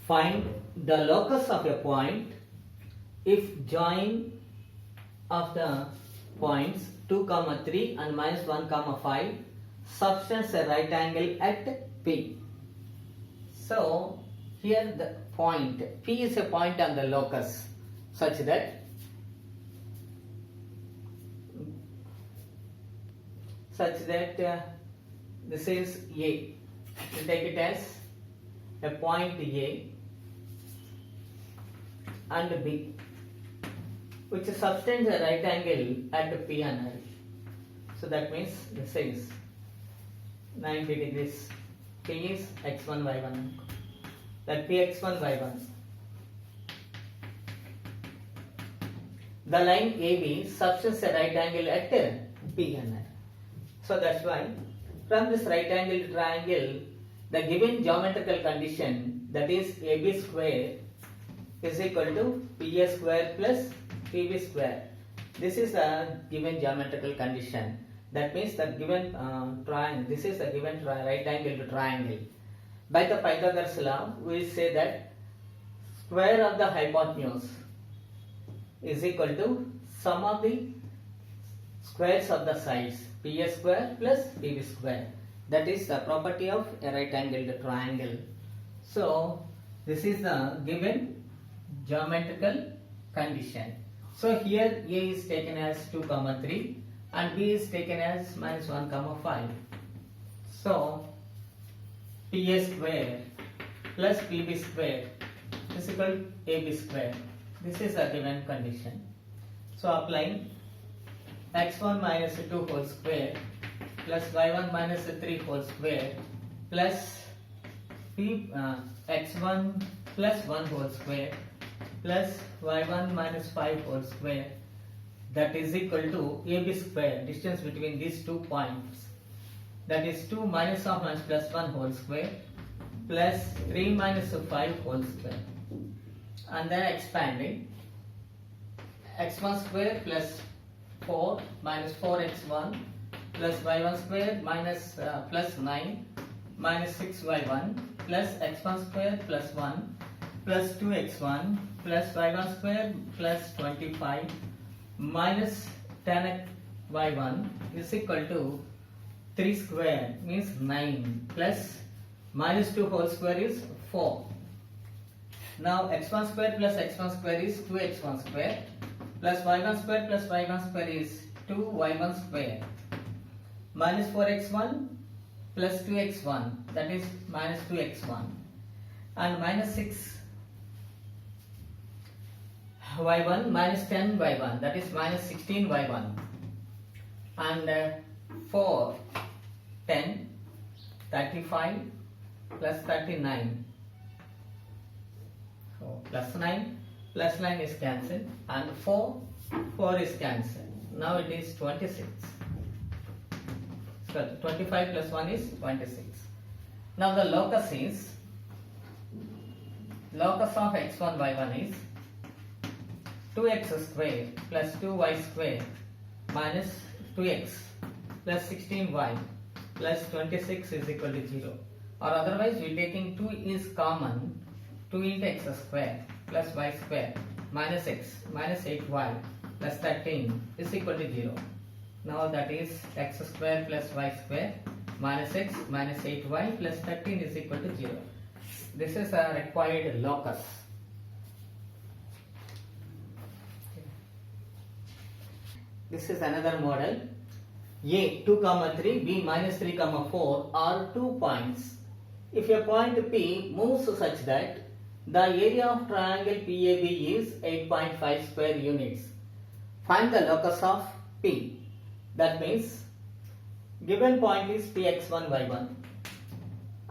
Find the locus of a point if join of the points 2, 3 and minus 1, 5 subtends a right angle at P. So here the point P is a point on the locus such that this is A. We take it as a point A and B which subtends a right angle at P and I. So that means this is 90 degrees. P is x1 y1. That Px1 y1. The line AB subtends a right angle at P and I. So that's why from this right angle triangle, the given geometrical condition, that is AB square is equal to PA square plus PB square. This is the given geometrical condition. That means the given triangle, this is the given right angle triangle. By the Pythagoras law, we say that square of the hypotenuse is equal to sum of the squares of the sides, PA square plus PB square. That is the property of a right angled triangle. So this is the given geometrical condition. So here A is taken as 2, 3 and B is taken as minus 1, 5. So PA square plus PB square is equal to AB square. This is a given condition. So applying x1 minus 2 whole square plus y1 minus 3 whole square plus x1 plus 1 whole square plus y1 minus 5 whole square, that is equal to AB square, distance between these 2 points, that is 2 minus of minus plus 1 whole square plus 3 minus 5 whole square, and then expanding x1 square plus 4 minus 4x1 plus y1 square minus plus 9 minus 6y1 plus x1 square plus 1 plus 2x1 plus y1 square plus 25 minus 10y1 is equal to 3 square means 9 plus minus 2 whole square is 4. Now x1 square plus x1 square is 2x1 square plus y1 square plus y1 square is 2y1 square minus 4x1 plus 2x1, that is minus 2x1, and minus 6y1 minus 10y1, that is minus 16y1, and 4, 10, 35 plus 39. So plus 9 is cancelled and 4 is cancelled. Now it is 26. So 25 plus 1 is 26. Now the locus of x1 y1 is 2x square plus 2y square minus 2x plus 16y plus 26 is equal to 0. Or otherwise we taking 2 is common, 2 into x square plus y square minus x minus 8y plus 13 is equal to 0. Now that is x square plus y square minus x minus 8y plus 13 is equal to 0. This is a required locus. This is another model. A 2, 3, B minus 3, 4 are 2 points. If a point P moves such that the area of triangle PAB is 8.5 square units, find the locus of P. That means given point is Px1 y1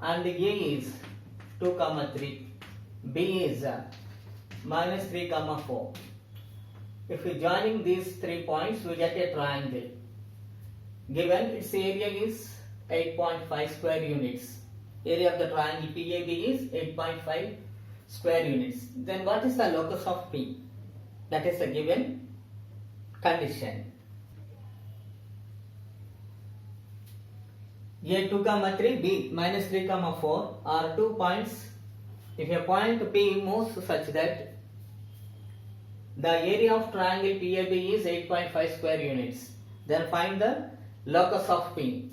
and A is 2, 3, B is minus 3, 4. If we joining these 3 points, we get a triangle. Given its area is 8.5 square units. Area of the triangle PAB is 8.5 square units. Then what is the locus of P? That is a given condition. A 2, 3, B minus 3, 4 are 2 points If a point P moves such that the area of triangle PAB is 8.5 square units, then find the locus of P.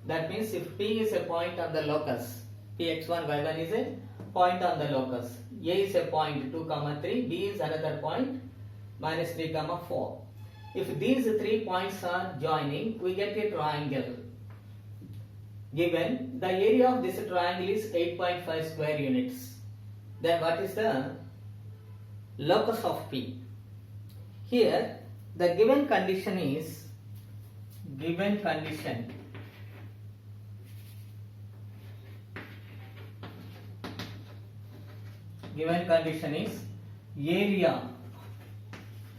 That means if P is a point on the locus, Px1, y1 is a point on the locus, A is a point 2, 3, B is another point minus 3, 4. If these 3 points are joining, we get a triangle. Given the area of this triangle is 8.5 square units, then what is the locus of P? Here the given condition is area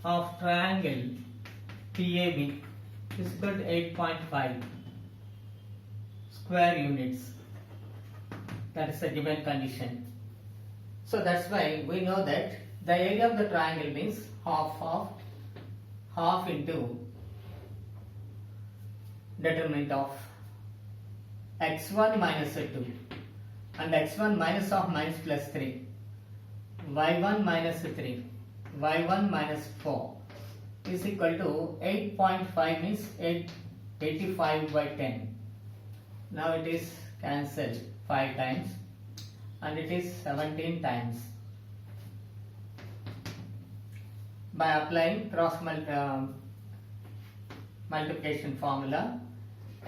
of triangle PAB is equal to 8.5 square units. That is the given condition. So that's why we know that the area of the triangle means half into determinant of x1 minus 2 and x1 minus of minus plus 3, y1 minus 3, y1 minus 4 is equal to 8.5 means 85 by 10. Now it is cancelled 5 times and it is 17 times. By applying cross multiplication formula,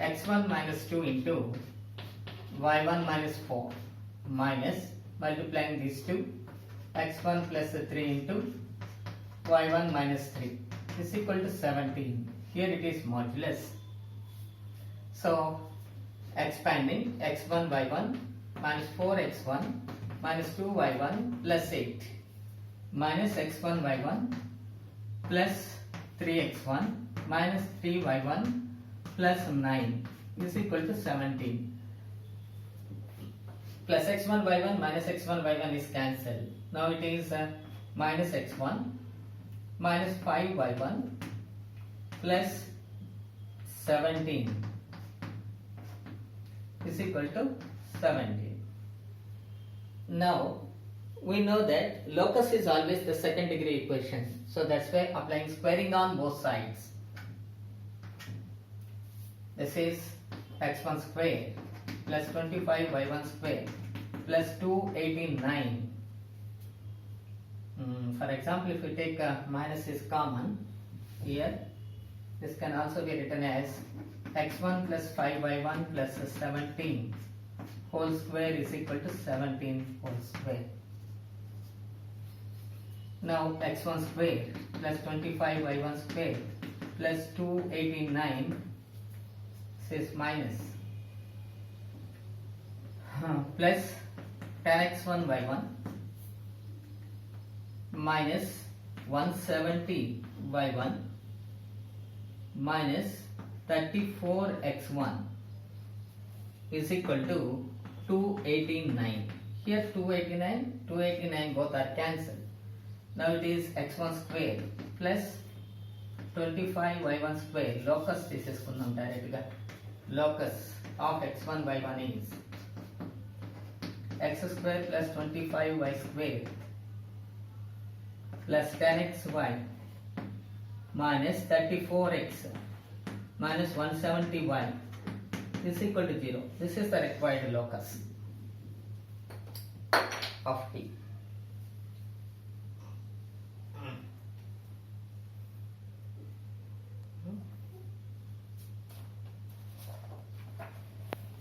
x1 minus 2 into y1 minus 4 minus multiplying these two, x1 plus 3 into y1 minus 3 is equal to 17. Here it is modulus. So expanding x1 y1 minus 4x1 minus 2y1 plus 8 minus x1 y1 plus 3x1 minus 3y1 plus 9 is equal to 17. Plus x1 y1 minus x1 y1 is cancelled. Now it is minus x1 minus 5y1 plus 17 is equal to 17. Now we know that locus is always the second degree equation, so that's why applying squaring on both sides. This is x1 square plus 25 y1 square plus 289. For example, if we take minus is common here, this can also be written as x1 plus 5y1 plus 17 whole square is equal to 17 whole square. Now x1 square plus 25y1 square plus 289 says minus plus 10x1 y1 minus 170 y1 minus 34x1 is equal to 289. Here 289 both are cancelled. Now it is x1 square plus 25y1 square. Locus తీసేసుకుందాం direct గా. Locus of x1 y1 is x square plus 25y square plus 10xy minus 34x minus 170y is equal to 0. This is the required locus of P.